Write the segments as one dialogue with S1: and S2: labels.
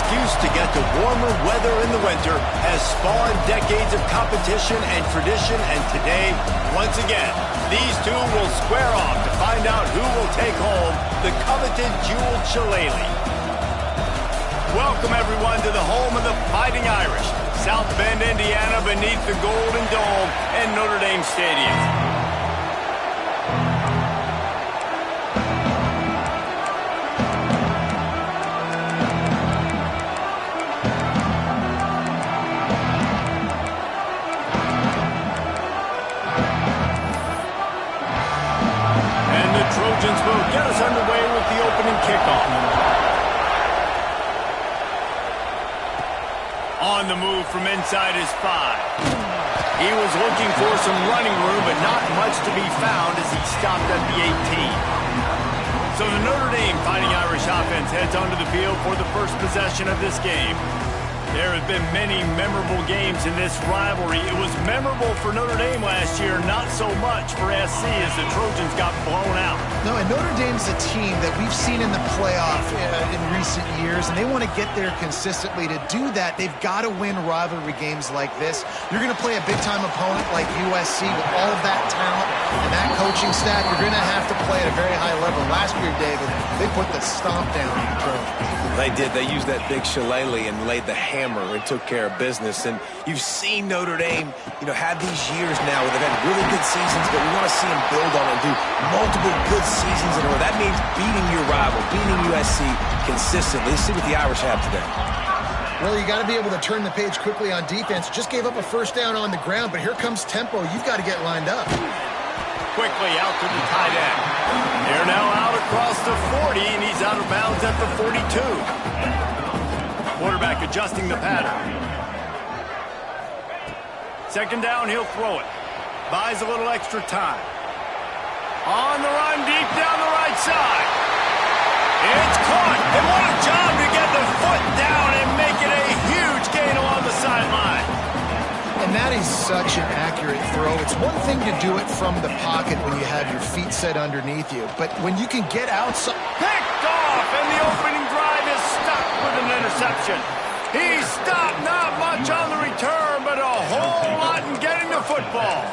S1: excuse to get to warmer weather in the winter has spawned decades of competition and tradition, and today, once again, these two will square off to find out who will take home the coveted jeweled shillelagh. Welcome, everyone, to the home of the Fighting Irish, South Bend, Indiana, beneath the Golden Dome and Notre Dame Stadium. And the Trojans will get us underway with the opening kickoff. On the move from inside his 5. He was looking for some running room, but not much to be found as he stopped at the 18. So the Notre Dame Fighting Irish offense heads onto the field for the first possession of this game. There have been many memorable games in this rivalry. It was memorable for Notre Dame last year, not so much for SC as the Trojans got blown out.
S2: No, and Notre Dame's a team that we've seen in the playoff in recent years, and they want to get there consistently. To do that, they've got to win rivalry games like this. You're going to play a big-time opponent like USC with all of that talent and that coaching staff. You're going to have to play at a very high level. Last year, David, they put the stomp down on the Trojans.
S3: They did. They used that big shillelagh and laid the hammer and took care of business. And you've seen Notre Dame, have these years now where they've had really good seasons, but we want to see them build on and do multiple good seasons in a row. That means beating your rival, beating USC consistently. Let's see what the Irish have today.
S2: Well, you got to be able to turn the page quickly on defense. Just gave up a first down on the ground, but here comes tempo. You've got to get lined up.
S1: Quickly out to the tight end. They're now out across the 40, and he's out of bounds at the 42. Quarterback adjusting the pattern. Second down, he'll throw it. Buys a little extra time. On the run, deep down the right side. It's caught, and what a job to get the foot down and make it a huge gain along the sideline.
S2: And that is such an accurate throw. It's one thing to do it from the pocket when you have your feet set underneath you, but when you can get outside...
S1: Picked off, and the opening drive is stopped with an interception. He stopped, not much on the return, but a whole lot in getting the football.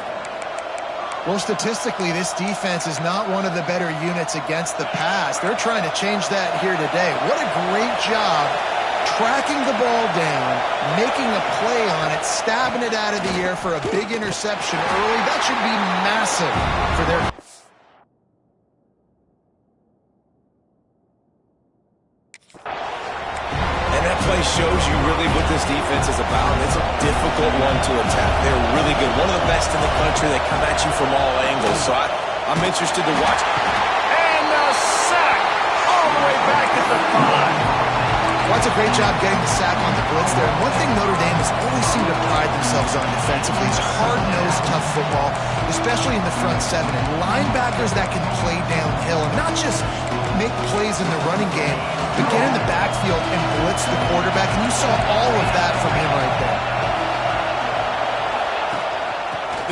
S2: Well, statistically, this defense is not one of the better units against the pass. They're trying to change that here today. What a great job tracking the ball down, making a play on it, stabbing it out of the air for a big interception early. That should be massive for their...
S3: And that play shows you really what this defense is about. It's a difficult one to attack. They're really good. One of the best in the country. They come at you from all angles. So I'm interested to watch.
S1: And a sack all the way back at the 5.
S2: Well, that's a great job getting the sack on the blitz there. And one thing Notre Dame has always seemed to pride themselves on defensively is hard-nosed, tough football, especially in the front 7. And linebackers that can play downhill and not just make plays in the running game, but get in the backfield and blitz the quarterback. And you saw all of that from him right there.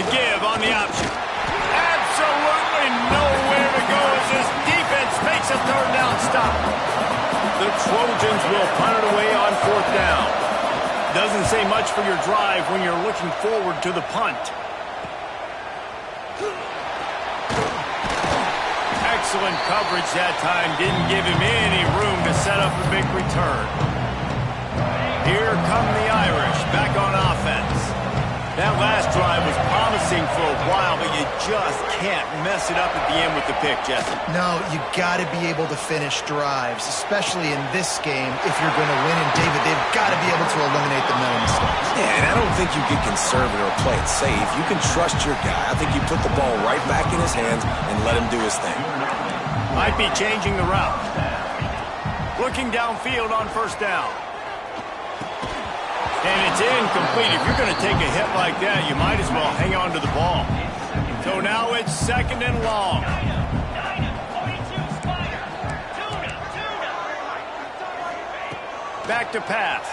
S1: The give on the option. Absolutely nowhere to go as this defense makes a third down stop. The Trojans will punt it away on 4th down. Doesn't say much for your drive when you're looking forward to the punt. Excellent coverage that time. Didn't give him any room to set up a big return. Here come the Irish back on offense. That last drive was promising for a while, but you just can't mess it up at the end with the pick, Jesse.
S2: No, you got to be able to finish drives, especially in this game if you're going to win. And, David, they've got to be able to eliminate the mental mistakes.
S3: Yeah, and I don't think you get conservative or play it safe. You can trust your guy. I think you put the ball right back in his hands and let him do his thing.
S1: Might be changing the route. Looking downfield on 1st down. And it's incomplete. If you're going to take a hit like that, you might as well hang on to the ball. So now it's 2nd and long. Back to pass.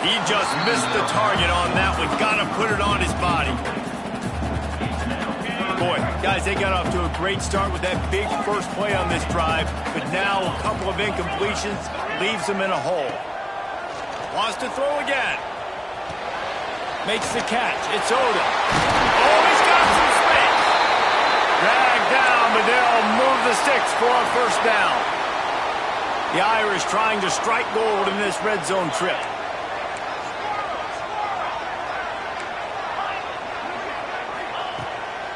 S1: He just missed the target on that one. Got to put it on his body. Boy, guys, they got off to a great start with that big first play on this drive, but now a couple of incompletions leaves them in a hole. Wants to throw again. Makes the catch. It's Odom. Oh, he's got some space. Dragged down, but they'll move the sticks for a first down. The Irish trying to strike gold in this red zone trip.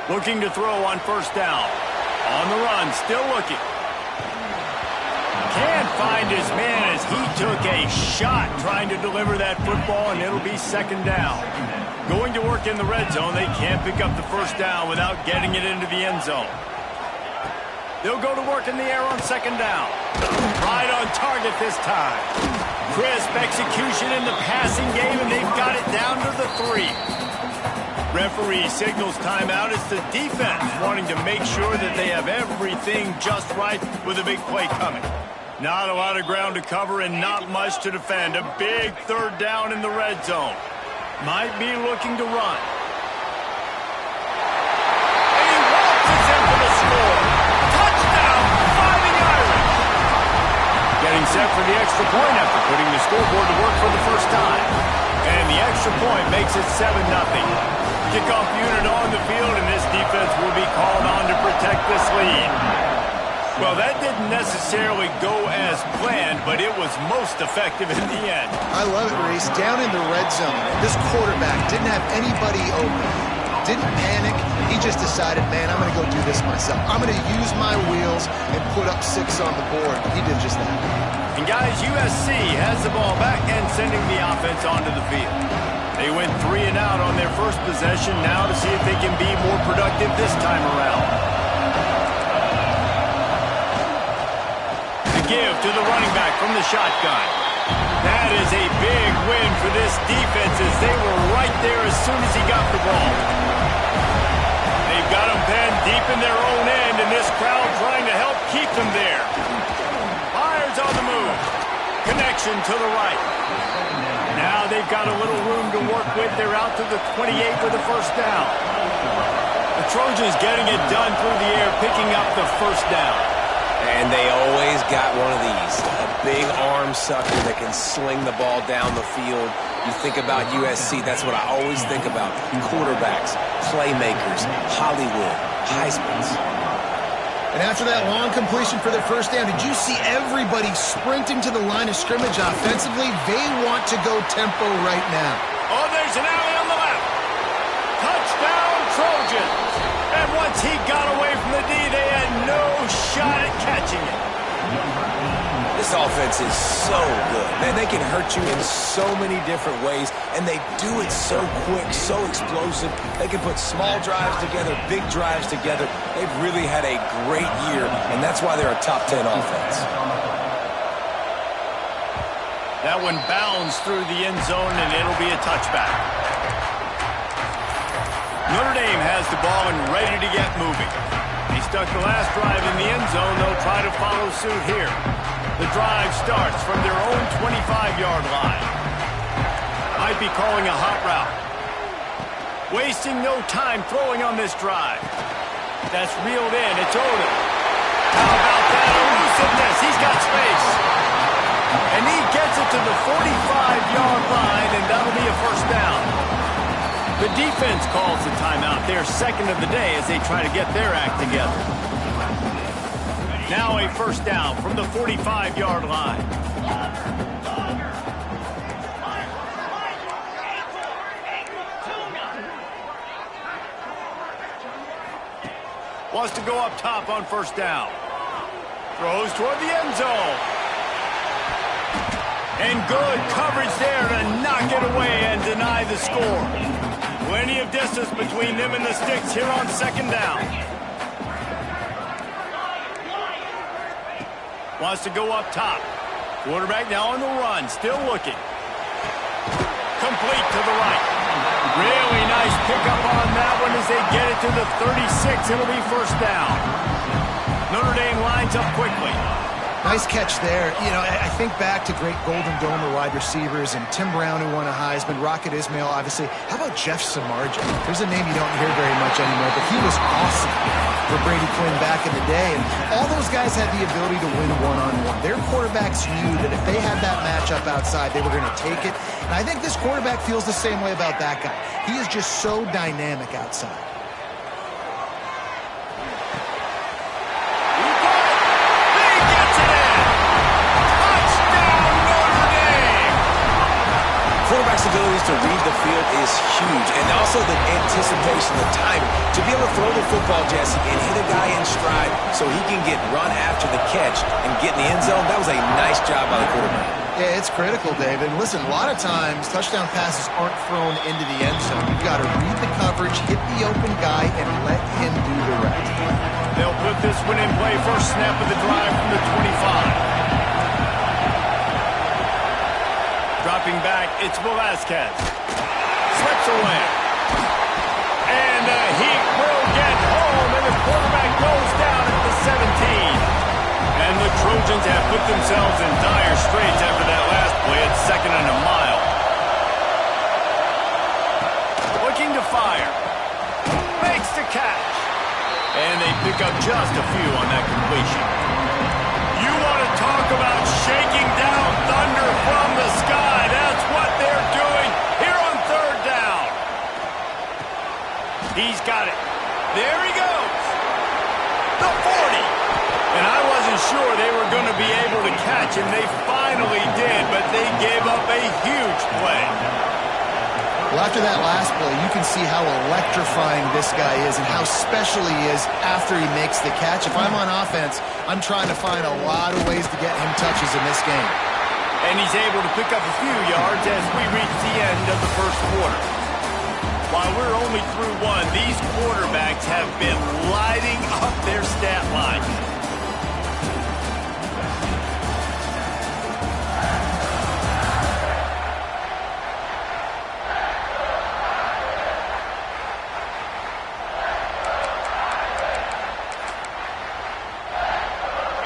S1: Looking to throw on first down. On the run, still looking. Can't find his man as he took a shot trying to deliver that football, and it'll be second down. Going to work in the red zone, they can't pick up the first down without getting it into the end zone. They'll go to work in the air on second down. Right on target this time. Crisp execution in the passing game, and they've got it down to the 3. Referee signals timeout. It's the defense wanting to make sure that they have everything just right with a big play coming. Not a lot of ground to cover and not much to defend. A big third down in the red zone. Might be looking to run. And he waltzes in for the score. Touchdown, Fighting Irish. Getting set for the extra point after putting the scoreboard to work for the first time. And the extra point makes it 7-0. Kickoff unit on the field, and this defense will be called on to protect this lead. Well, that didn't necessarily go as planned, but it was most effective in the end.
S2: I love it, Reese. Down in the red zone, this quarterback didn't have anybody open. Didn't panic. He just decided, man, I'm going to go do this myself. I'm going to use my wheels and put up 6 on the board. He did just that.
S1: And guys, USC has the ball back and sending the offense onto the field. They went 3 and out on their first possession, now to see if they can be more productive this time around. The give to the running back from the shotgun. That is a big win for this defense as they were right there as soon as he got the ball. They've got him penned deep in their own end, and this crowd trying to help keep them there. Myers on the move. Connection to the right. Now they've got a little room to work with. They're out to the 28 with the first down. The Trojans getting it done through the air, picking up the first down.
S3: And they always got one of these. A big arm sucker that can sling the ball down the field. You think about USC, that's what I always think about. Quarterbacks, playmakers, Hollywood, Heismans.
S2: And after that long completion for their first down, did you see everybody sprinting to the line of scrimmage offensively? They want to go tempo right now.
S1: Oh, there's an alley on the left. Touchdown, Trojans. And once he got away from the D, they had no shot at catching it.
S3: This offense is so good. Man, they can hurt you in so many different ways, and they do it so quick, so explosive. They can put small drives together, big drives together. They've really had a great year, and that's why they're a top 10 offense.
S1: That one bounds through the end zone, and it'll be a touchback. Notre Dame has the ball and ready to get moving. They stuck the last drive in the end zone. They'll try to follow suit here. The drive starts from their own 25-yard line. Might be calling a hot route. Wasting no time throwing on this drive. That's reeled in. It's Odom. How about that elusiveness? He's got space. And he gets it to the 45-yard line, and that'll be a first down. The defense calls the timeout. Their second of the day as they try to get their act together. Now a first down from the 45-yard line. Wants to go up top on first down. Throws toward the end zone. And good coverage there to knock it away and deny the score. Plenty of distance between them and the sticks here on second down. Wants to go up top. Quarterback now on the run, still looking. Complete to the right. Really nice pickup on that one as they get it to the 36. It'll be first down. Notre Dame lines up quickly.
S2: Nice catch there. You know, I think back to great Golden Domer wide receivers and Tim Brown, who won a Heisman, Rocket Ismail, obviously. How about Jeff Samardzija? There's a name you don't hear very much anymore, but he was awesome for Brady Quinn back in the day. And all those guys had the ability to win one-on-one. Their quarterbacks knew that if they had that matchup outside, they were going to take it. And I think this quarterback feels the same way about that guy. He is just so dynamic outside.
S3: Quarterback's abilities to read the field is huge, and also the anticipation, the timing. To be able to throw the football, Jesse, and hit a guy in stride so he can get run after the catch and get in the end zone, that was a nice job by the quarterback.
S2: Yeah, it's critical, David. Listen, a lot of times, touchdown passes aren't thrown into the end zone. You've got to read the coverage, hit the open guy, and let him do the rest.
S1: They'll put this one in play. First snap of the drive from the 25. Dropping back, it's Velasquez. Slips away. And the Heat will get home, and the quarterback goes down at the 17. And the Trojans have put themselves in dire straits after that last play at 2nd and a mile. Looking to fire. Makes the catch. And they pick up just a few on that completion. You want to talk about shaking down thunder from the sky. That's what they're doing here on 3rd down. He's got it. There he goes. The 40. And I wasn't sure they were going to be able to catch him. They finally did, but they gave up a huge play.
S2: Well, after that last play, you can see how electrifying this guy is and how special he is after he makes the catch. If I'm on offense, I'm trying to find a lot of ways to get him touches in this game.
S1: And he's able to pick up a few yards as we reach the end of the first quarter. While we're only through one, these quarterbacks have been lighting up their stat line.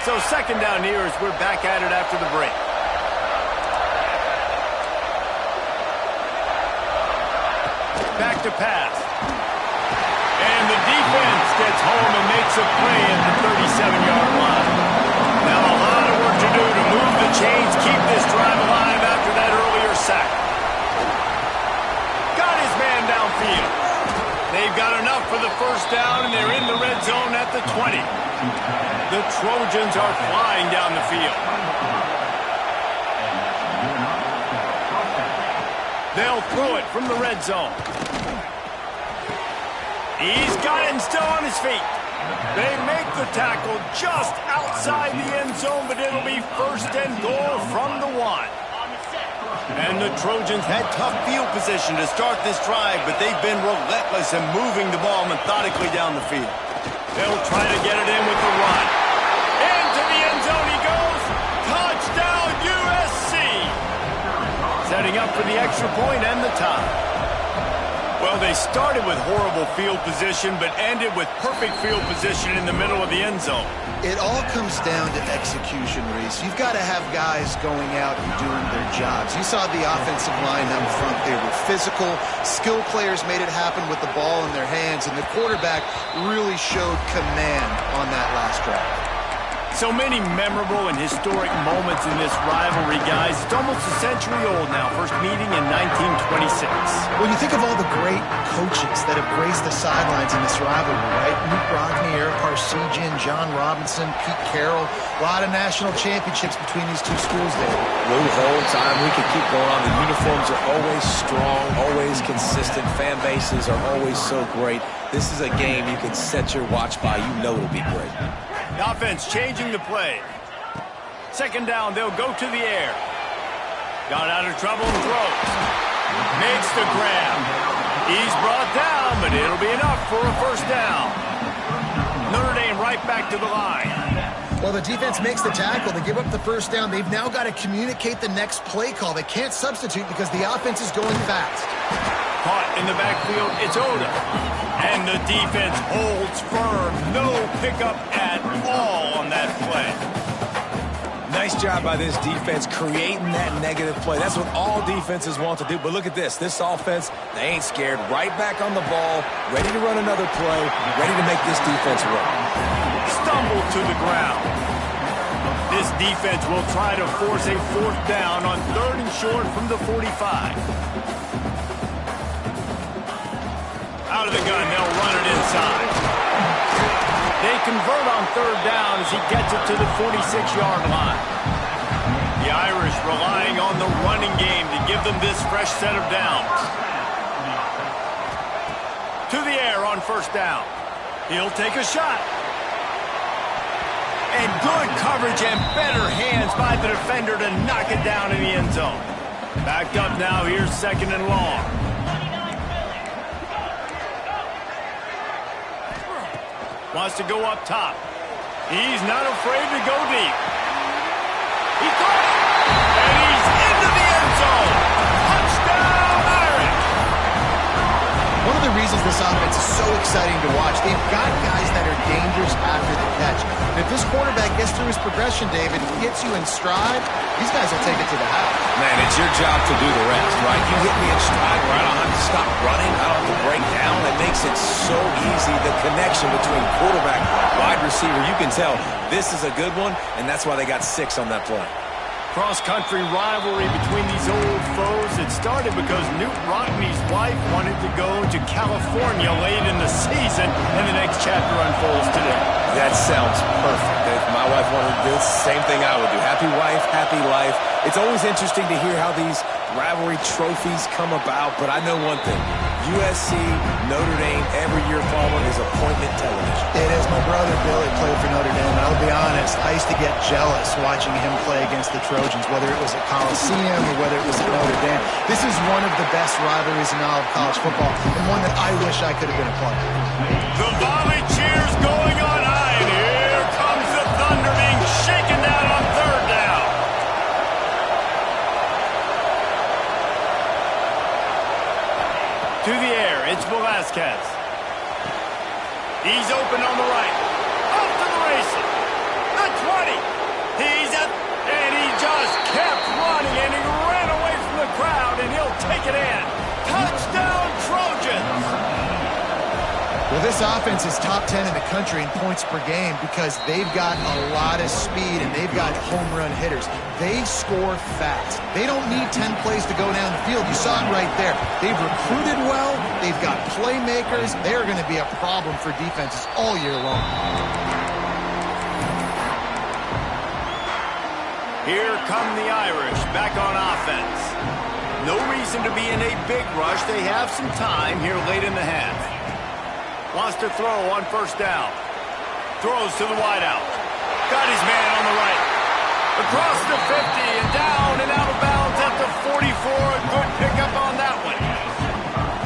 S1: So 2nd down here as we're back at it after the break. Back to pass. And the defense gets home and makes a play at the 37-yard line. Now a lot of work to do to move the chains, keep this drive alive after that earlier sack. Got his man downfield. They've got enough for the 1st down, and they're in the red zone at the 20. The Trojans are flying down the field. They'll throw it from the red zone. He's got it and still on his feet. They make the tackle just outside the end zone, but it'll be 1st and goal from the 1. And the Trojans had tough field position to start this drive, but they've been relentless in moving the ball methodically down the field. They'll try to get it in with the run. Into the end zone he goes. Touchdown, USC. Setting up for the extra point and the tie. Well, they started with horrible field position, but ended with perfect field position in the middle of the end zone.
S2: It all comes down to execution, Reese. You've got to have guys going out and doing their jobs. You saw the offensive line up front. They were physical. Skill players made it happen with the ball in their hands, and the quarterback really showed command on that last drive.
S1: So many memorable and historic moments in this rivalry, guys. It's almost a century old now. First meeting in 1926.
S2: When you think of all the great coaches that have graced the sidelines in this rivalry, right? Luke Rodney, Eric Parsegian, John Robinson, Pete Carroll. A lot of national championships between these two schools, David.
S3: Lou, whole time we could keep going on. The uniforms are always strong, always consistent. Fan bases are always so great. This is a game you can set your watch by. You know it'll be great.
S1: The offense changing the play. 2nd down, they'll go to the air. Got out of trouble and throws. Makes the grab. He's brought down, but it'll be enough for a 1st down. Notre Dame right back to the line.
S2: Well, the defense makes the tackle. They give up the 1st down. They've now got to communicate the next play call. They can't substitute because the offense is going fast.
S1: Caught in the backfield, it's Oda. And the defense holds firm. No pickup at all on that play.
S3: Nice job by this defense creating that negative play. That's what all defenses want to do. But look at this. This offense, they ain't scared. Right back on the ball, ready to run another play, ready to make this defense run.
S1: Stumble to the ground. This defense will try to force a 4th down on 3rd and short from the 45. Out of the gun, they'll run it inside. They convert on 3rd down as he gets it to the 46-yard line. The Irish relying on the running game to give them this fresh set of downs. To the air on 1st down. He'll take a shot. And good coverage and better hands by the defender to knock it down in the end zone. Backed up now, here's 2nd and long. Wants to go up top. He's not afraid to go deep. He caught it! And he's into the end zone! Touchdown, Irish!
S2: One of the reasons this offense is so exciting to watch, they've got guys that are dangerous after the catch. And if this quarterback gets through his progression, David, gets you in stride, these guys will take it to the house.
S3: Man, it's your job to do the rest, right? You hit me in stride where I don't have to stop running, I don't have to break down. It makes it so easy, the connection between quarterback and wide receiver. You can tell this is a good one, and that's why they got 6 on that play.
S1: Cross-country rivalry between these old foes. It started because Newt Rockne's wife wanted to go to California late in the season, and the next chapter unfolds today.
S3: That sounds perfect. If my wife wanted to do the same thing I would do. Happy wife, happy life. It's always interesting to hear how these rivalry trophies come about, but I know one thing. USC, Notre Dame, every year following is appointment television.
S2: It is. My brother Billy played for Notre Dame, and I'll be honest, I used to get jealous watching him play against the Trojans, whether it was at Coliseum or whether it was at Notre Dame. This is one of the best rivalries in all of college football, and one that I wish I could have been a part of.
S1: The volley cheers going on high, and here comes the Thunder being shaken down on 3rd down. To the air, it's Velasquez. He's open on the right. Up to the races. The 20. He's up, and he just kept running, and he ran away from the crowd, and he'll take it in. Touchdown, Trojans!
S2: Well, this offense is top 10 in the country in points per game because they've got a lot of speed and they've got home run hitters. They score fast. They don't need 10 plays to go down the field. You saw it right there. They've recruited well. They've got playmakers. They're going to be a problem for defenses all year long.
S1: Here come the Irish back on offense. No reason to be in a big rush. They have some time here late in the half. Wants to throw on 1st down. Throws to the wideout. Got his man on the right. Across the 50 and down and out of bounds at the 44. A good pickup on that one.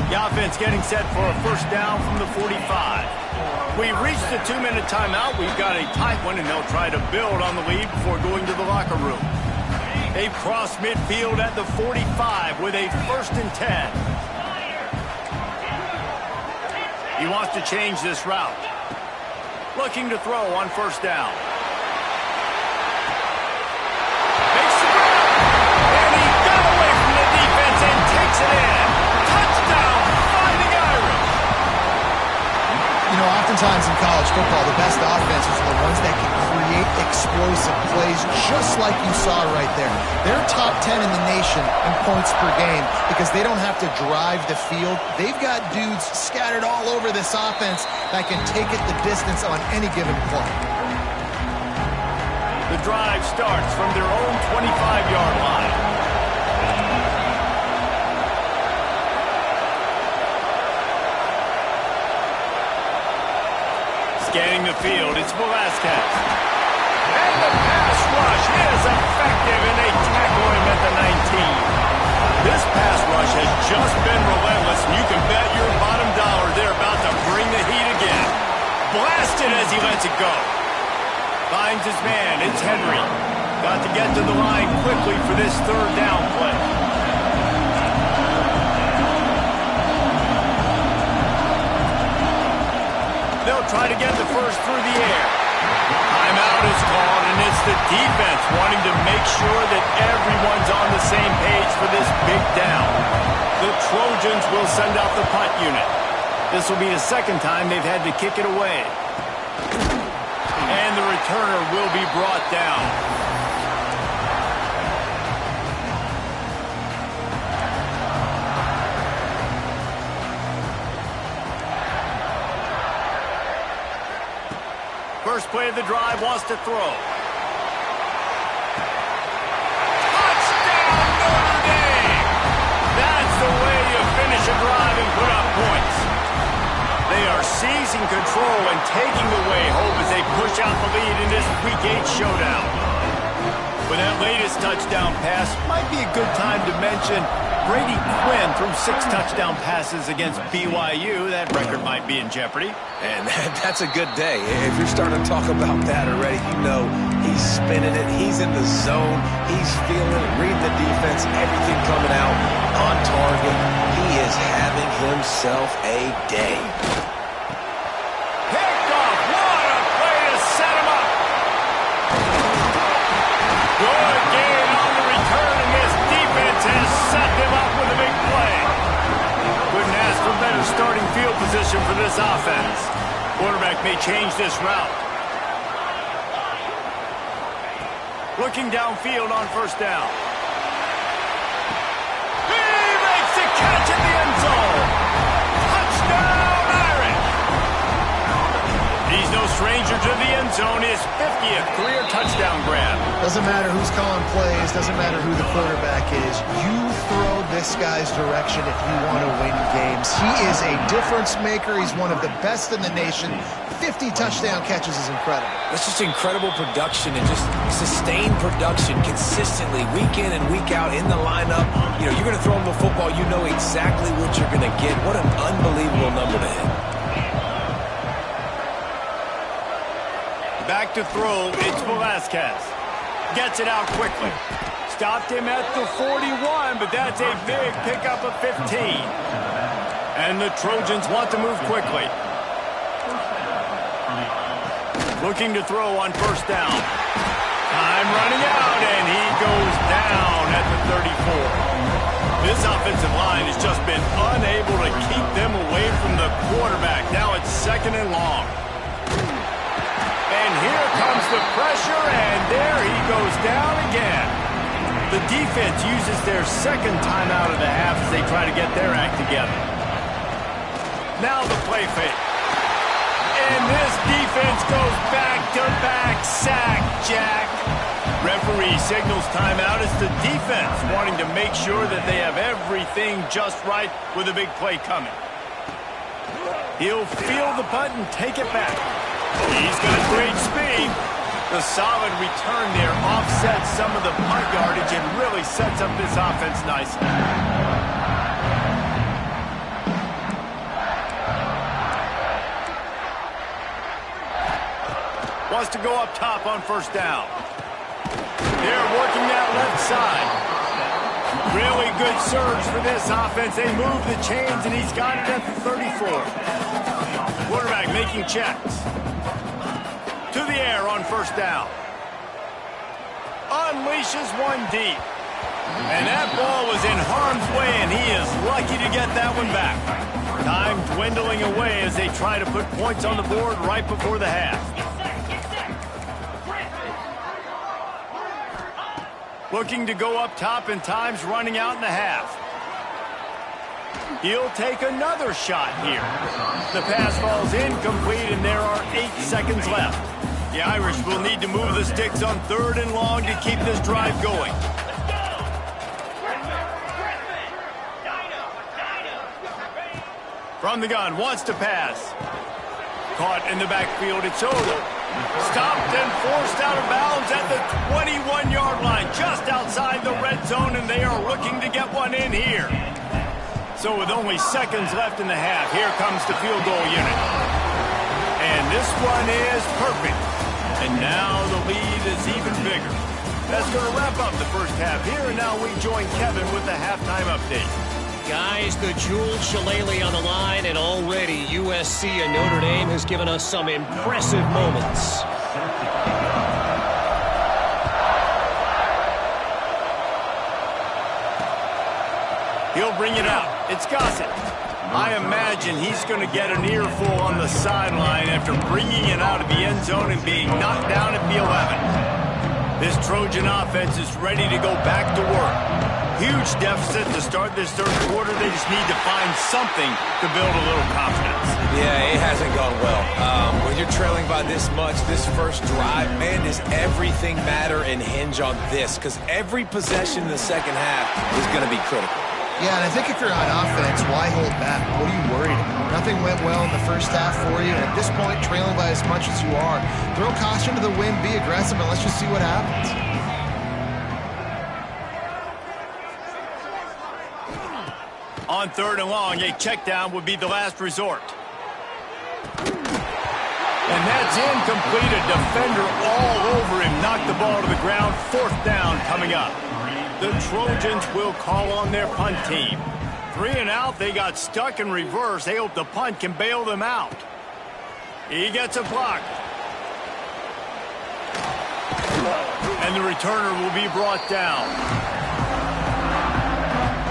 S1: The offense getting set for a 1st down from the 45. We've reached the 2-minute timeout. We've got a tight one, and they'll try to build on the lead before going to the locker room. They've crossed midfield at the 45 with a 1st and 10. He wants to change this route. Looking to throw on 1st down. Makes the grab. And he got away from the defense and takes it in. Touchdown, Fighting Irish.
S2: You know, oftentimes in college football, the best offenses are the ones that can create explosive plays, just like you saw right there. They're top 10 in the nation in points per game because they don't have to drive the field. They've got dudes scattered all over this offense that can take it the distance on any given play.
S1: The drive starts from their own 25-yard line. Scanning the field, it's Velasquez. And the pass rush is effective, and they tackle him at the 19. This pass rush has just been relentless, and you can bet your bottom dollar they're about to bring the heat again. Blasted as he lets it go. Finds his man, it's Henry. Got to get to the line quickly for this 3rd down play. They'll try to get the 1st through the air. Timeout is called, and it's the defense wanting to sure that everyone's on the same page for this big down. The Trojans will send out the punt unit. This will be the second time they've had to kick it away. And the returner will be brought down. First play of the drive, wants to throw. Touchdown, Notre Dame! That's the way you finish a drive and put up points. They are seizing control and taking away hope as they push out the lead in this Week 8 showdown. With that latest touchdown pass, might be a good time to mention Brady Quinn threw 6 touchdown passes against BYU. That record might be in jeopardy.
S3: And that's a good day. If you're starting to talk about that already, you know he's spinning it. He's in the zone. He's feeling it, reading the defense, everything coming out on target. He is having himself a day.
S1: Picked off. What a play to set him up. Good gain on the return, and this defense has set them up with a big play. Couldn't ask for better starting field position for this offense. Quarterback may change this route. Looking downfield on first down. He makes the catch in the end zone. Touchdown, Irish. He's no stranger to the end zone. His 50th career touchdown grab.
S2: Doesn't matter who's calling plays, doesn't matter who the quarterback is. You throw this guy's direction if you want to win games. He is a difference maker. He's one of the best in the nation. 50 touchdown catches is incredible.
S3: That's just incredible production and just sustained production consistently week in and week out in the lineup. You know, you're going to throw him the football, you know exactly what you're going to get. What an unbelievable number to hit.
S1: Back to throw, it's Velasquez. Gets it out quickly. Stopped him at the 41, but that's a big pickup of 15. And the Trojans want to move quickly. Looking to throw on first down. Time running out, and he goes down at the 34. This offensive line has just been unable to keep them away from the quarterback. Now it's second and long. And here comes the pressure, and there he goes down again. The defense uses their second timeout of the half as they try to get their act together. Now the play fake. And this defense goes back-to-back sack, Jack. Referee signals timeout. It's the defense wanting to make sure that they have everything just right with a big play coming. He'll feel the punt and take it back. He's got great speed. The solid return there offsets some of the punt yardage and really sets up this offense nicely. Wants to go up top on first down. They're working that left side. Really good surge for this offense. They move the chains, and he's got it at the 34. Quarterback making checks. To the air on first down. Unleashes one deep. And that ball was in harm's way, and he is lucky to get that one back. Time dwindling away as they try to put points on the board right before the half. Looking to go up top, and time's running out in the half. He'll take another shot here. The pass falls incomplete, and there are 8 seconds left. The Irish will need to move the sticks on third and long to keep this drive going. From the gun, wants to pass. Caught in the backfield, it's Odo. Stopped and forced out of bounds at the 21-yard line, just outside the red zone, and they are looking to get one in here. So with only seconds left in the half, here comes the field goal unit. And this one is perfect. And now the lead is even bigger. That's going to wrap up the first half here, and now we join Kevin with the halftime update.
S4: Guys, the jeweled shillelagh on the line, and already USC and Notre Dame has given us some impressive moments.
S1: He'll bring it out. It's Gossett. I imagine he's going to get an earful on the sideline after bringing it out of the end zone and being knocked down at the 11. This Trojan offense is ready to go back to work. Huge deficit to start this third quarter. They just need to find something to build a little confidence.
S3: Yeah, it hasn't gone well. When you're trailing by this much, this first drive, man, does everything matter and hinge on this? Because every possession in the second half is going to be critical.
S2: Yeah, and I think if you're on offense, why hold back? What are you worried about? Nothing went well in the first half for you, and at this point, trailing by as much as you are, throw caution to the wind, be aggressive, and let's just see what happens.
S1: On 3rd and long, a check down would be the last resort. And that's incomplete. A defender all over him. Knocked the ball to the ground. 4th down coming up. The Trojans will call on their punt team. 3 and out. They got stuck in reverse. They hope the punt can bail them out. He gets a block. And the returner will be brought down.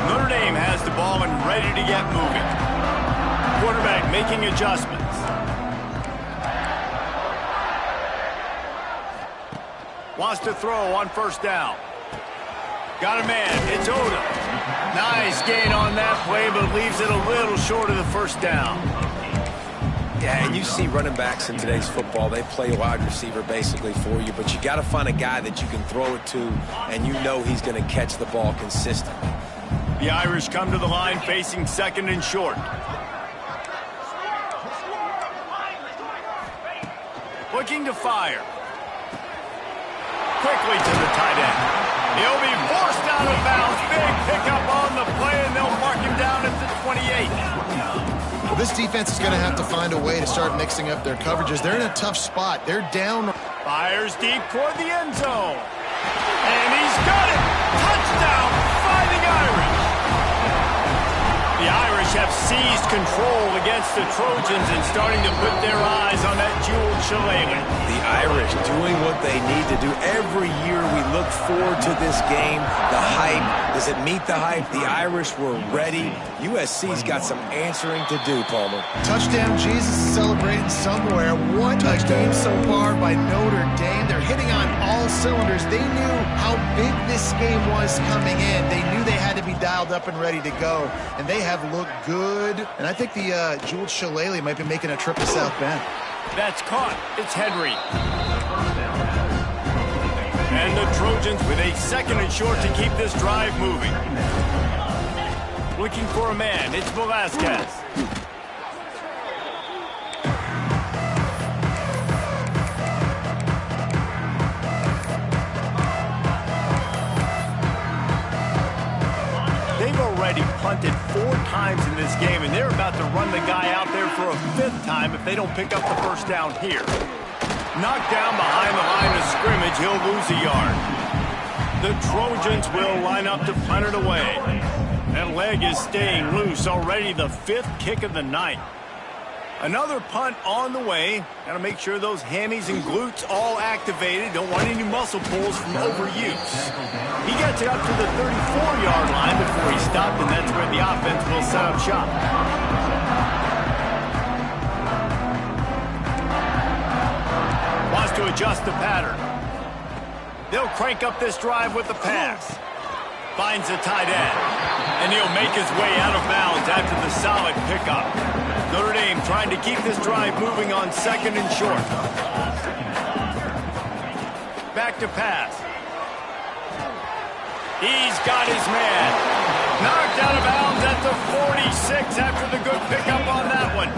S1: Notre Dame has the ball and ready to get moving. Quarterback making adjustments. Wants to throw on 1st down. Got a man. It's Odom. Nice gain on that play, but leaves it a little short of the 1st down.
S3: Yeah, and you see running backs in today's football, they play wide receiver basically for you, but you got to find a guy that you can throw it to, and you know he's going to catch the ball consistently.
S1: The Irish come to the line facing 2nd and short. Looking to fire. Quickly to the tight end. He'll be forced out of bounds. Big pickup on the play, and they'll mark him down at the 28.
S2: Well, this defense is going to have to find a way to start mixing up their coverages. They're in a tough spot. They're down.
S1: Fires deep toward the end zone. And he's got it. Touchdown, Fighting Irish. The Irish have seized control against the Trojans and starting to put their eyes on that jeweled shillelagh.
S3: The Irish doing what they need to do. Every year we look forward to this game. The hype, does it meet the hype? The Irish were ready. USC's got some answering to do, Palmer.
S2: Touchdown, Jesus is celebrating somewhere. What a game so far by Notre Dame. They're hitting on all cylinders. They knew how big this game was coming in. They knew they had to be dialed up and ready to go, and they have looked good. And I think the jeweled shillelagh might be making a trip to South Bend.
S1: That's caught. It's Henry. And the Trojans with a 2nd and short to keep this drive moving. Looking for a man. It's Velasquez. They've already punted 4 times in this game, and they're about to run the guy out there for a 5th time if they don't pick up the 1st down here. Knocked down behind the line of scrimmage, he'll lose a yard. The Trojans will line up to punt it away. That leg is staying loose, already the 5th kick of the night. Another punt on the way. Got to make sure those hammies and glutes all activated. Don't want any muscle pulls from overuse. He gets it up to the 34-yard line before he stopped, and that's where the offense will set up shop. Wants to adjust the pattern. They'll crank up this drive with the pass. Finds the tight end. And he'll make his way out of bounds after the solid pickup. Notre Dame trying to keep this drive moving on 2nd and short. Back to pass. He's got his man. Knocked out of bounds at the 46 after the good pickup on that one.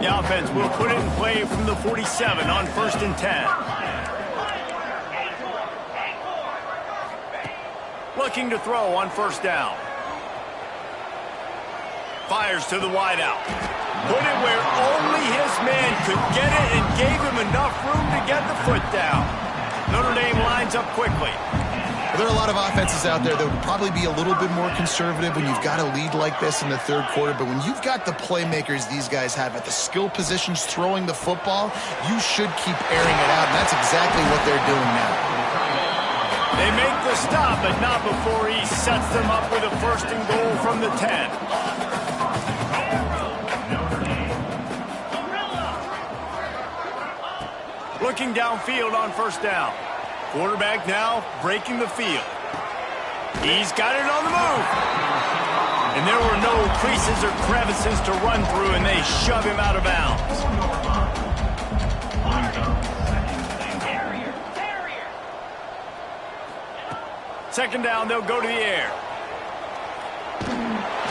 S1: The offense will put it in play from the 47 on 1st and 10. Looking to throw on 1st down. Fires to the wideout. Put it where only his man could get it and gave him enough room to get the foot down. Notre Dame lines up quickly.
S2: There are a lot of offenses out there that would probably be a little bit more conservative when you've got a lead like this in the 3rd quarter, but when you've got the playmakers these guys have at the skill positions throwing the football, you should keep airing it out, and that's exactly what they're doing now.
S1: They make the stop, but not before he's sets them up with a 1st and goal from the 10. Looking downfield on 1st down. Quarterback now breaking the field. He's got it on the move. And there were no creases or crevices to run through, and they shove him out of bounds. Second down, they'll go to the air.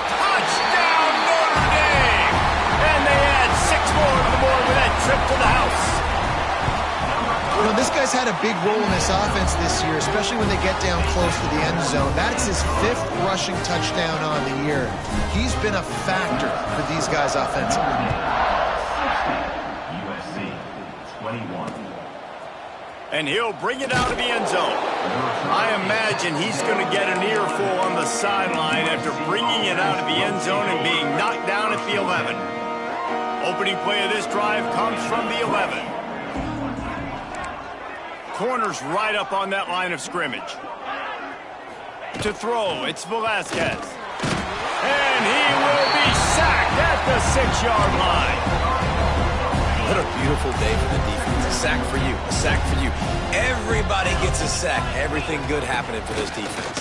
S1: Touchdown, Notre Dame! And they add 6 more to the board with that trip to the house.
S2: You know, this guy's had a big role in this offense this year, especially when they get down close to the end zone. That's his 5th rushing touchdown on the year. He's been a factor for these guys offensively.
S5: USC 21.
S1: And he'll bring it out of the end zone. I imagine he's going to get an earful on the sideline after bringing it out of the end zone and being knocked down at the 11. Opening play of this drive comes from the 11. Corner's right up on that line of scrimmage. To throw, it's Velasquez. And he will be sacked at the 6-yard line.
S3: What a beautiful day for the defense. A sack for you, a sack for you. Everybody gets a sack. Everything good happening for this defense.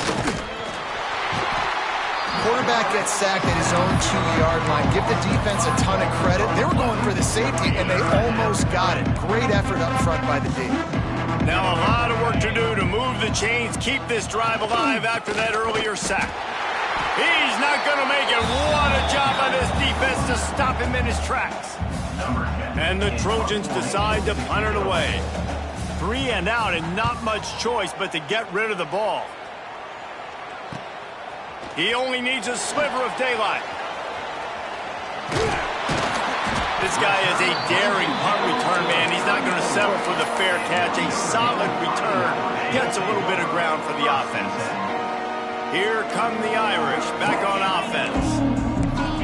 S2: Quarterback gets sacked at his own 2-yard line. Give the defense a ton of credit. They were going for the safety, and they almost got it. Great effort up front by the D.
S1: Now a lot of work to do to move the chains, keep this drive alive after that earlier sack. He's not going to make it. What a job by this defense to stop him in his tracks. And the Trojans decide to punt it away. 3 and out and not much choice but to get rid of the ball. He only needs a sliver of daylight. This guy is a daring punt return man. He's not going to settle for the fair catch. A solid return gets a little bit of ground for the offense. Here come the Irish back on offense.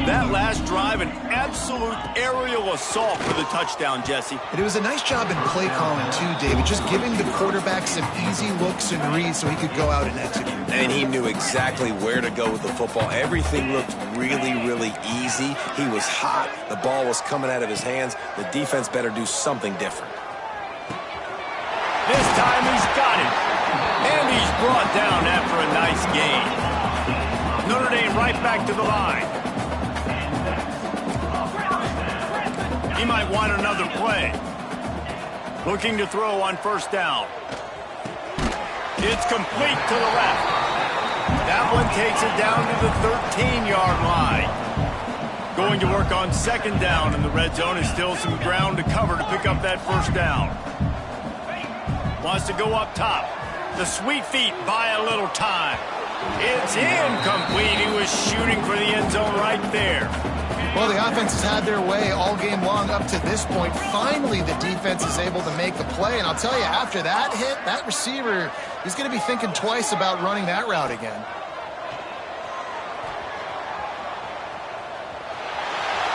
S1: That last drive, an absolute aerial assault for the touchdown, Jesse.
S2: And it was a nice job in play calling, too, David. Just giving the quarterback some easy looks and reads so he could go out and execute.
S3: And he knew exactly where to go with the football. Everything looked really, really easy. He was hot. The ball was coming out of his hands. The defense better do something different.
S1: This time he's got it. And he's brought down after a nice gain. Notre Dame right back to the line. He might want another play. Looking to throw on 1st down. It's complete to the left. That one takes it down to the 13-yard line. Going to work on 2nd down, and the red zone is still some ground to cover to pick up that 1st down. Wants to go up top. The sweet feet buy a little time. It's incomplete. He was shooting for the end zone right there.
S2: Well, the offense has had their way all game long up to this point. Finally, the defense is able to make the play. And I'll tell you, after that hit, that receiver, he's going to be thinking twice about running that route again.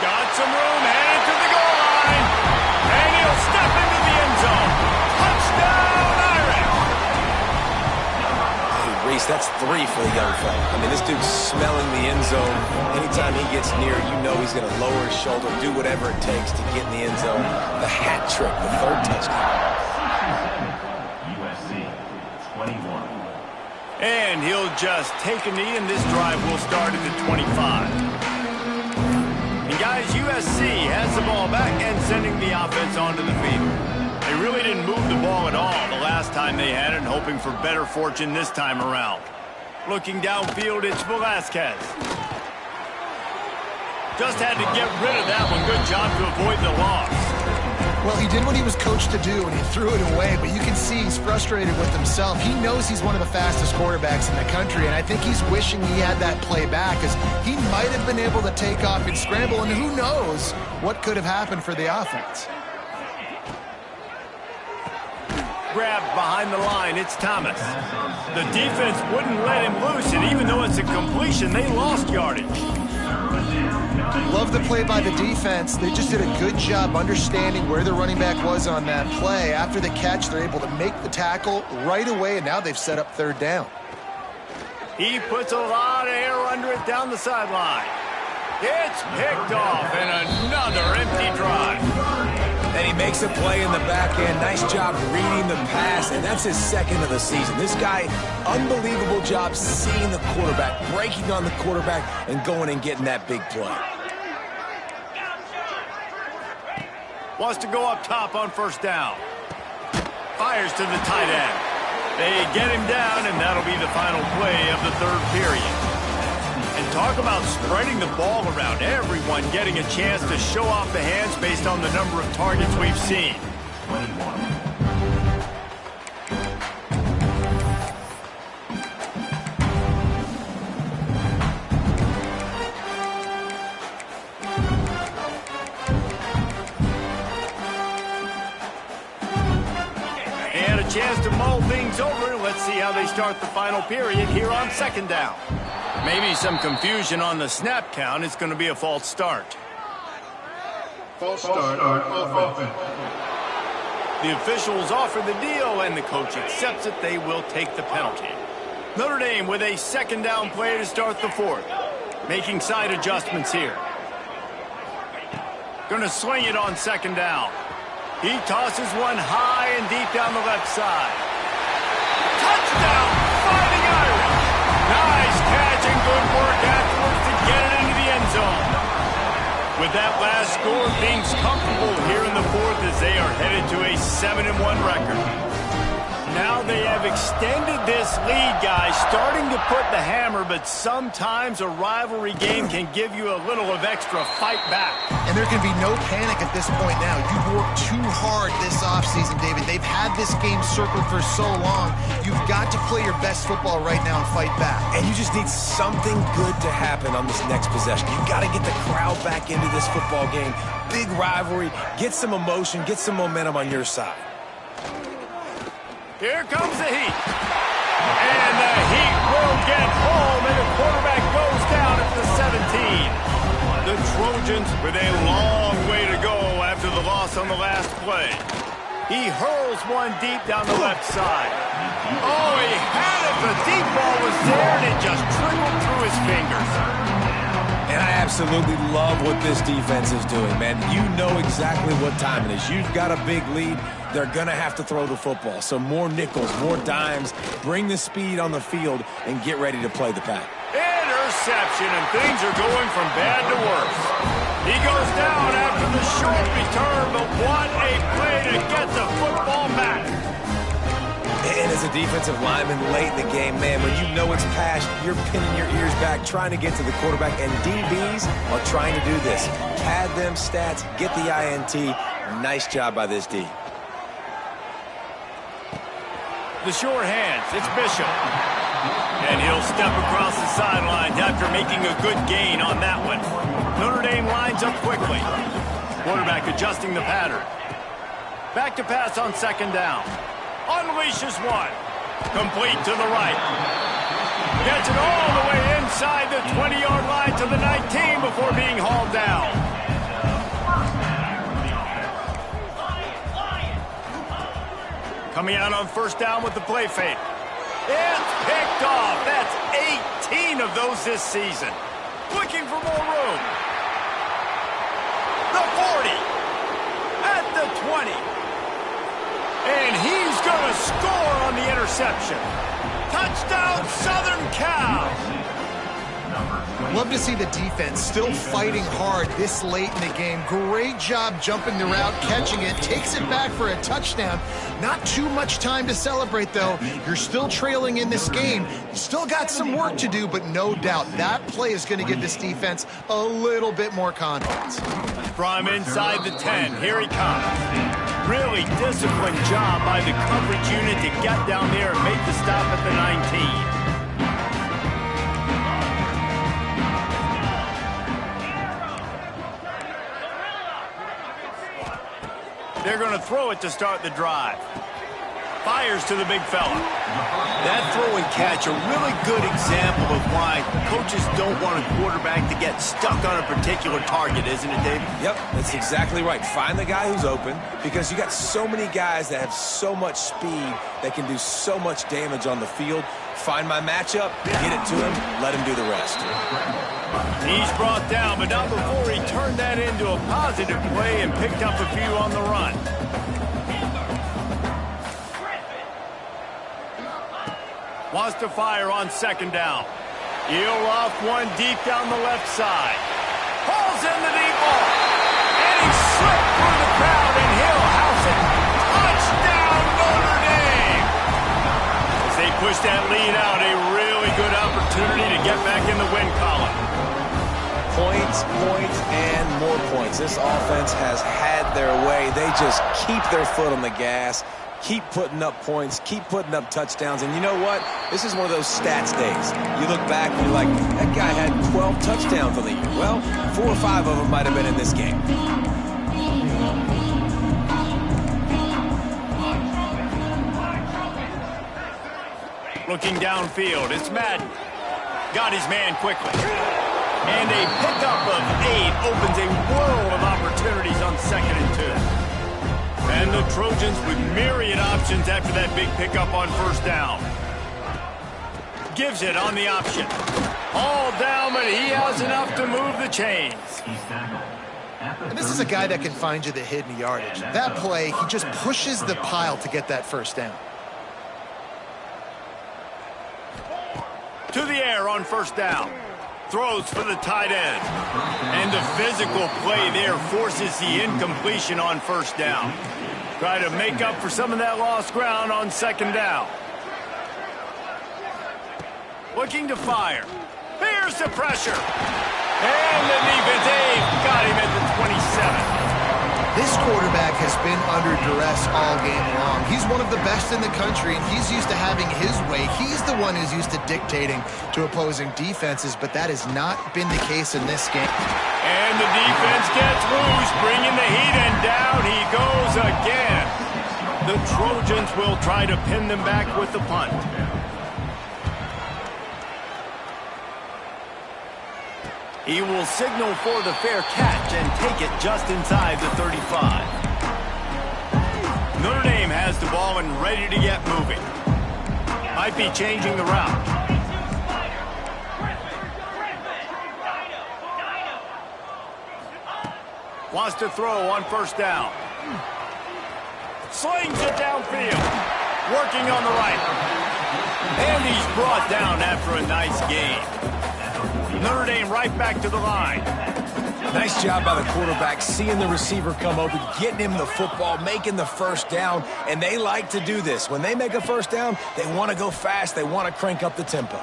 S1: Got some room, headed to the goal line. And he'll step into the end zone. Touchdown, Irish!
S3: Hey, Reese, that's 3 for the young fella. I mean, this dude's smelling the end zone. Anytime he gets near, you know he's going to lower his shoulder, do whatever it takes to get in the end zone. The hat trick, the 3rd touchdown.
S5: USC 21.
S1: And he'll just take a knee, and this drive will start at the 25. And guys, USC has the ball back and sending the offense onto the field. They really didn't move the ball at all the last time they had it, and hoping for better fortune this time around. Looking downfield, it's Velasquez. Just had to get rid of that one. Good job to avoid the loss.
S2: Well, he did what he was coached to do, and he threw it away, but you can see he's frustrated with himself. He knows he's one of the fastest quarterbacks in the country, and I think he's wishing he had that play back, because he might have been able to take off and scramble, and who knows what could have happened for the offense.
S1: Grabbed behind the line, it's Thomas. The defense wouldn't let him loose, and even though it's a completion, they lost yardage.
S2: Love the play by the defense. They just did a good job understanding where the running back was on that play. After the catch, they're able to make the tackle right away, and now they've set up 3rd down.
S1: He puts a lot of air under it down the sideline. It's picked off, and another empty drive.
S3: And he makes a play in the back end. Nice job reading the pass, and that's his second of the season. This guy, unbelievable job seeing the quarterback, breaking on the quarterback, and going and getting that big play.
S1: Wants to go up top on first down. Fires to the tight end. They get him down, and that'll be the final play of the third period. And talk about spreading the ball around. Everyone getting a chance to show off the hands based on the number of targets we've seen.
S5: 21.
S1: And a chance to mull things over. Let's see how they start the final period here on second down. Maybe some confusion on the snap count. It's going to be a false start.
S5: False start of offense.
S1: The officials offer the deal, and the coach accepts it. They will take the penalty. Notre Dame with a second down play to start the fourth. Making side adjustments here. Going to swing it on second down. He tosses one high and deep down the left side. Touchdown, Fighting Irish. Nice catch and good work afterwards to get it into the end zone. With that last score, things comfortable here in the fourth as they are headed to a 7-1 record. Now they have extended this lead, guys, starting to put the hammer, but sometimes a rivalry game can give you a little of extra fight back.
S2: And there can be no panic at this point now. You've worked too hard this offseason, David. They've had this game circled for so long. You've got to play your best football right now and fight back.
S3: And you just need something good to happen on this next possession. You got to get the crowd back into this football game. Big rivalry. Get some emotion. Get some momentum on your side.
S1: Here comes the heat. And the heat will get home, and the quarterback goes down at the 17. The Trojans with a long way to go after the loss on the last play. He hurls one deep down the left side. Oh, he had it. The deep ball was there, and it just trickled through his fingers.
S3: And I absolutely love what this defense is doing, man. You know exactly what time it is. You've got a big lead. They're going to have to throw the football. So more nickels, more dimes. Bring the speed on the field and get ready to play the pack.
S1: Interception, and things are going from bad to worse. He goes down after the short return, but what a play to get the football back.
S3: And as a defensive lineman late in the game, man, when you know it's past, you're pinning your ears back, trying to get to the quarterback, and DBs are trying to do this. Pad them stats, get the INT. Nice job by this D.
S1: The sure hands, it's Bishop. And he'll step across the sidelines after making a good gain on that one. Notre Dame lines up quickly. Quarterback adjusting the pattern. Back to pass on second down. Unleashes one. Complete to the right. Gets it all the way inside the 20-yard line to the 19 before being hauled down. Coming out on first down with the play fake. It's picked off. That's 18 of those this season. Looking for more room. The 40. At the 20. And he's going to score on the interception. Touchdown, Southern Cal.
S2: Love to see the defense still fighting hard this late in the game. Great job jumping the route, catching it, takes it back for a touchdown. Not too much time to celebrate, though. You're still trailing in this game. Still got some work to do, but no doubt that play is going to give this defense a little bit more confidence.
S1: From inside the 10, here he comes. Really disciplined job by the coverage unit to get down there and make the stop at the 19. They're going to throw it to start the drive. Fires to the big fella. That throw and catch, a really good example of why coaches don't want a quarterback to get stuck on a particular target, isn't it, David?
S3: Yep, that's exactly right. Find the guy who's open, because you got so many guys that have so much speed that can do so much damage on the field. Find my matchup, get it to him, let him do the rest.
S1: He's brought down, but not before he turned that into a positive play and picked up a few on the run. Wants to fire on second down. He'll off one deep down the left side. Pulls in the deep ball. And he slipped through the crowd, and he'll house it. Touchdown, Notre Dame! As they push that lead out, a really good opportunity to get back in the win column.
S3: Points, points, and more points. This offense has had their way. They just keep their foot on the gas. Keep putting up points, keep putting up touchdowns, and you know what? This is one of those stats days. You look back and you're like, that guy had 12 touchdowns on the year. Well, 4 or 5 of them might have been in this game.
S1: Looking downfield, it's Madden. Got his man quickly. And a pickup of 8 opens a world of opportunities on 2nd and 2. And the Trojans with myriad options after that big pickup on first down. Gives it on the option. All down, but he has enough to move the chains.
S2: And this is a guy that can find you the hidden yardage. That play, he just pushes the pile to get that first down.
S1: To the air on first down. Throws for the tight end. And the physical play there forces the incompletion on first down. Try to make up for some of that lost ground on second down. Looking to fire. Here's the pressure. And the defense got him at the 27.
S2: This quarterback has been under duress all game long. He's one of the best in the country, and he's used to having his way. He's the one who's used to dictating to opposing defenses, but that has not been the case in this game.
S1: And the defense gets loose, bringing the heat, and down he goes again. The Trojans will try to pin them back with the punt. He will signal for the fair catch and take it just inside the 35. Notre Dame has the ball and ready to get moving. Might be changing the route. Wants to throw on first down. Slings it downfield. Working on the right. And he's brought down after a nice gain. Notre Dame right back to the line.
S3: Nice job by the quarterback, seeing the receiver come open, getting him the football, making the first down, and they like to do this. When they make a first down, they want to go fast, they want to crank up the tempo.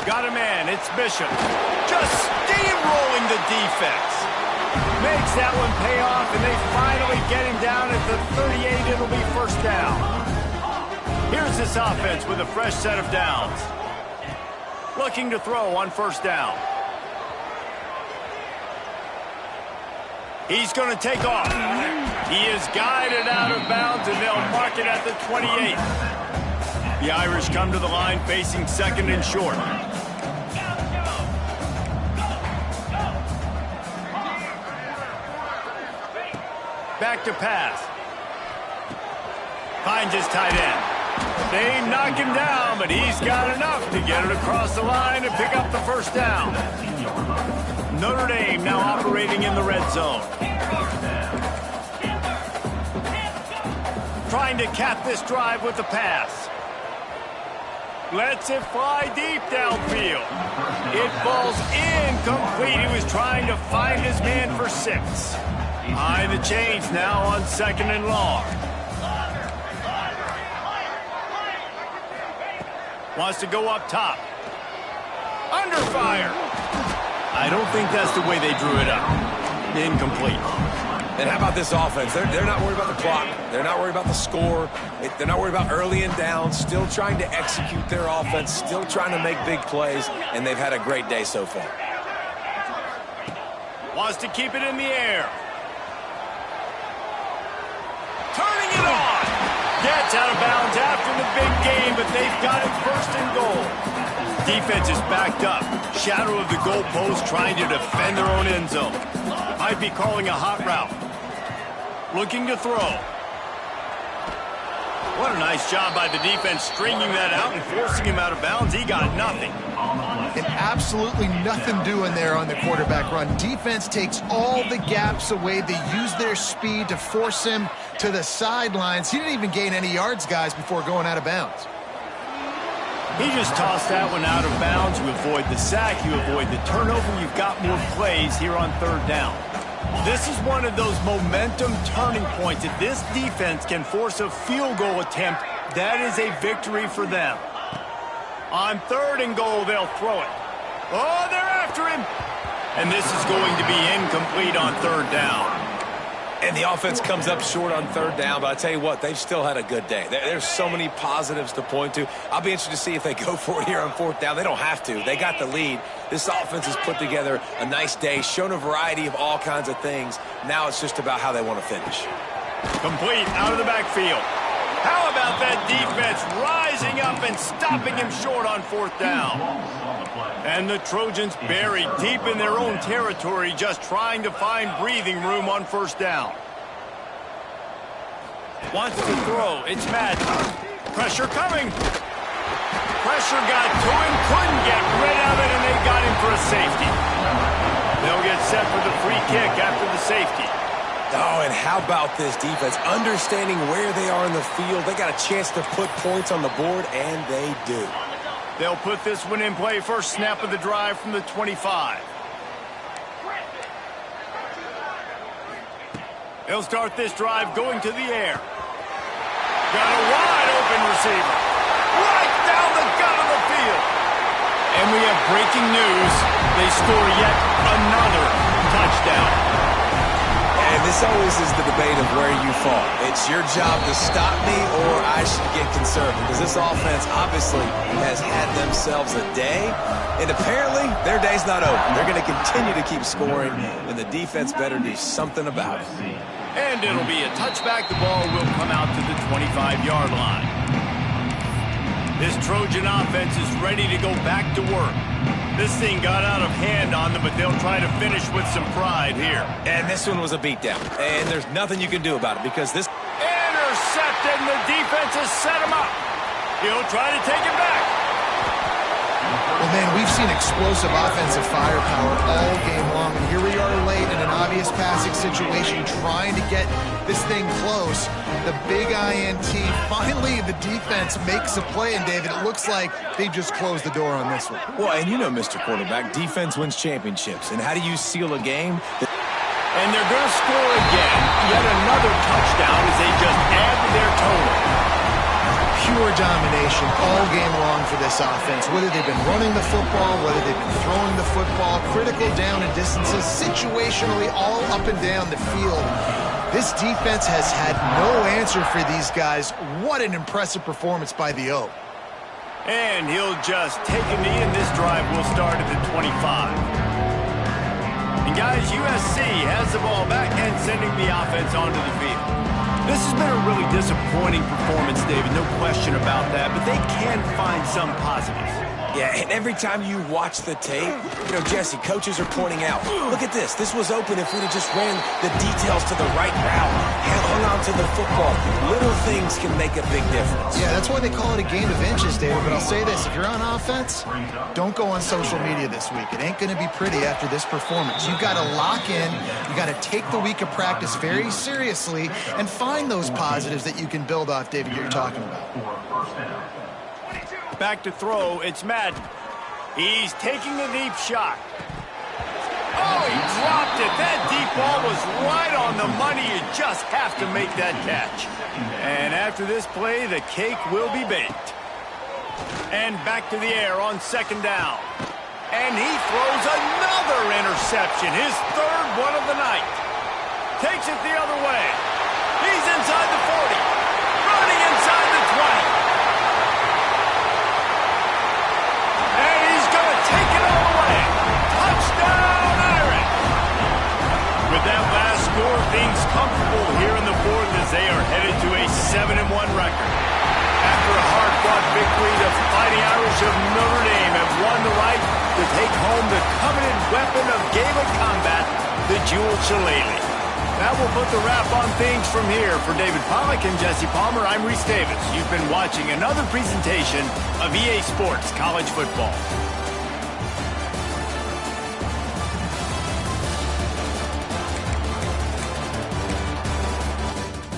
S1: Got a man, it's Bishop. Just steamrolling the defense. Makes that one pay off, and they finally get him down at the 38. It'll be first down. Here's this offense with a fresh set of downs. Looking to throw on first down. He's going to take off. He is guided out of bounds, and they'll mark it at the 28. The Irish come to the line facing second and short. Back to pass. Finds his tight end. They knock him down, but he's got enough to get it across the line and pick up the first down. Notre Dame now operating in the red zone. Trying to cap this drive with the pass. Lets it fly deep downfield. It falls incomplete. He was trying to find his man for 6. Behind the chains now on second and long. Wants to go up top. Under fire. I don't think that's the way they drew it up. Incomplete.
S3: And how about this offense? They're not worried about the clock. They're not worried about the score. They're not worried about early and down. Still trying to execute their offense. Still trying to make big plays. And they've had a great day so far.
S1: Wants to keep it in the air. Turning it on. Gets out of bounds after the big game, but they've got it first and goal. Defense is backed up. Shadow of the goalpost trying to defend their own end zone. Might be calling a hot route. Looking to throw. What a nice job by the defense stringing that out and forcing him out of bounds. He got nothing.
S2: And absolutely nothing doing there on the quarterback run. Defense takes all the gaps away. They use their speed to force him to the sidelines. He didn't even gain any yards, guys, before going out of bounds.
S1: He just tossed that one out of bounds. You avoid the sack, you avoid the turnover. You've got more plays here on third down. This is one of those momentum turning points. If this defense can force a field goal attempt, that is a victory for them. On third and goal, they'll throw it. Oh, they're after him. And this is going to be incomplete on third down.
S3: And the offense comes up short on third down, but I tell you what, they've still had a good day. There's so many positives to point to. I'll be interested to see if they go for it here on fourth down. They don't have to. They got the lead. This offense has put together a nice day, shown a variety of all kinds of things. Now it's just about how they want to finish.
S1: Complete out of the backfield. How about that defense rising up and stopping him short on fourth down? And the Trojans buried deep in their own territory, just trying to find breathing room on first down. Wants to throw. It's Madden. Pressure coming. Pressure got to him, couldn't get rid of it, and they got him for a safety. They'll get set for the free kick after the safety.
S3: Oh, and how about this defense? Understanding where they are in the field. They got a chance to put points on the board, and they do.
S1: They'll put this one in play. First snap of the drive from the 25. They'll start this drive going to the air. Got a wide open receiver. Right down the gut of the field. And we have breaking news. They score yet another touchdown.
S3: And this always is the debate of where you fall. It's your job to stop me or I should get concerned, because this offense obviously has had themselves a day, and apparently their day's not over. They're going to continue to keep scoring, and the defense better do something about it.
S1: And it'll be a touchback. The ball will come out to the 25-yard line. This Trojan offense is ready to go back to work. This thing got out of hand on them, but they'll try to finish with some pride here.
S3: And this one was a beatdown, and there's nothing you can do about it because this...
S1: Intercepted, and the defense has set him up. He'll try to take it back.
S2: Well, man, we've seen explosive offensive firepower all game long, and here we are late in an obvious passing situation trying to get this thing close. The big INT. Finally, the defense makes a play, and David, it looks like they've just closed the door on this one.
S3: Well, and you know, Mr. Quarterback, defense wins championships. And how do you seal a game?
S1: And they're going to score again. Yet another touchdown as they just add to their total.
S2: Pure domination all game long for this offense. Whether they've been running the football, whether they've been throwing the football, critical down and distances, situationally all up and down the field. This defense has had no answer for these guys. What an impressive performance by the O.
S1: And he'll just take a knee, and this drive will start at the 25. And guys, USC has the ball back and sending the offense onto the field. This has been a really disappointing performance, David, no question about that, but they can find some positives.
S3: Yeah, and every time you watch the tape, you know, Jesse, coaches are pointing out, look at this. This was open if we'd have just ran the details to the right route, hung on to the football. Little things can make a big difference.
S2: Yeah, that's why they call it a game of inches, David. But I'll say this, if you're on offense, don't go on social media this week. It ain't going to be pretty after this performance. You've got to lock in. You got to take the week of practice very seriously and find those positives that you can build off, David, you're talking about.
S1: Back to throw, it's Madden. He's taking a deep shot. Oh, he dropped it. That deep ball was right on the money. You just have to make that catch. And after this play, the cake will be baked. And back to the air on second down. And he throws another interception, his third one of the night. Takes it the other way. He's inside the 40. Running inside the 20. Take it all the way. Touchdown, Irish. With that last score, things comfortable here in the fourth as they are headed to a 7-1 record. home the coveted weapon of Gaelic combat, the jeweled shillelagh. That will put the wrap on things from here. For David Pollack and Jesse Palmer, I'm Reese Davis. You've been watching another presentation of EA Sports College Football.